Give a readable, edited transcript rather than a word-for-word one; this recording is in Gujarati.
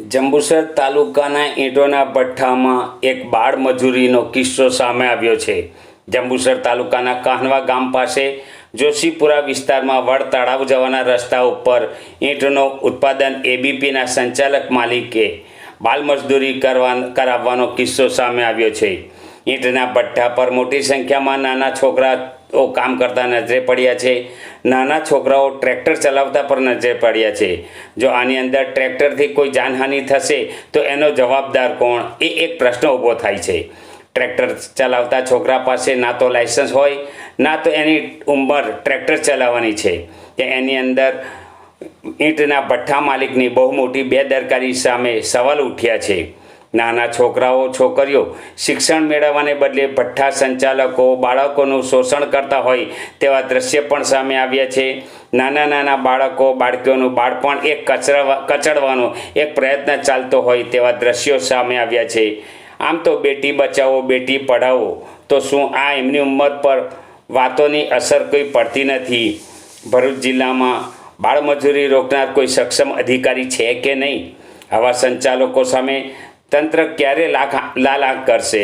જંબુસર તાલુકાના ઈંટોના ભઠ્ઠામાં એક બાળ મજૂરીનો કિસ્સો સામે આવ્યો છે। જંબુસર તાલુકાના કાહનવા ગામ પાસે જોશીપુરા વિસ્તારમાં વડ તળાવ જવાના રસ્તા ઉપર ઈંટનું ઉત્પાદન એબીપીના સંચાલક માલિકે બાળ મજદૂરી કરાવવાનો કિસ્સો સામે આવ્યો છે। ઈંટના ભઠ્ઠા પર મોટી સંખ્યામાં નાના છોકરાઓ કામ કરતા નજરે પડ્યા છે। નાના છોકરાઓ ટ્રેક્ટર ચલાવતા પર નજરે પડ્યા છે। જો આની અંદર ટ્રેક્ટરથી કોઈ જાનહાનિ થશે તો એનો જવાબદાર કોણ, એ એક પ્રશ્ન ઊભો થાય છે। ટ્રેક્ટર ચલાવતા છોકરા પાસે ના તો લાયસન્સ હોય, ના તો એની ઉંમર ટ્રેક્ટર ચલાવવાની છે। કે એની અંદર ઈંટના ભઠ્ઠા માલિકની બહુ મોટી બેદરકારી સામે સવાલ ઉઠ્યા છે। નાના છોકરાઓ છોકરીઓ શિક્ષણ મેળવવાને બદલે ભઠ્ઠા સંચાલકો બાળકોનું શોષણ કરતા હોય તેવા દ્રશ્ય પણ સામે આવ્યા છે। નાના બાળકીઓનું બાળપણ કચડવાનો એક પ્રયત્ન ચાલતો હોય તેવા દ્રશ્યો સામે આવ્યા છે। આમ તો બેટી બચાવો બેટી પઢાવો, તો શું આ એમની ઉંમર પર વાતોની અસર કોઈ પડતી નથી? ભરૂચ જિલ્લામાં બાળમજૂરી રોકનાર કોઈ સક્ષમ અધિકારી છે કે નહીં? આવા સંચાલકો સામે તંત્ર ક્યારે લાલ આંખ કરશે?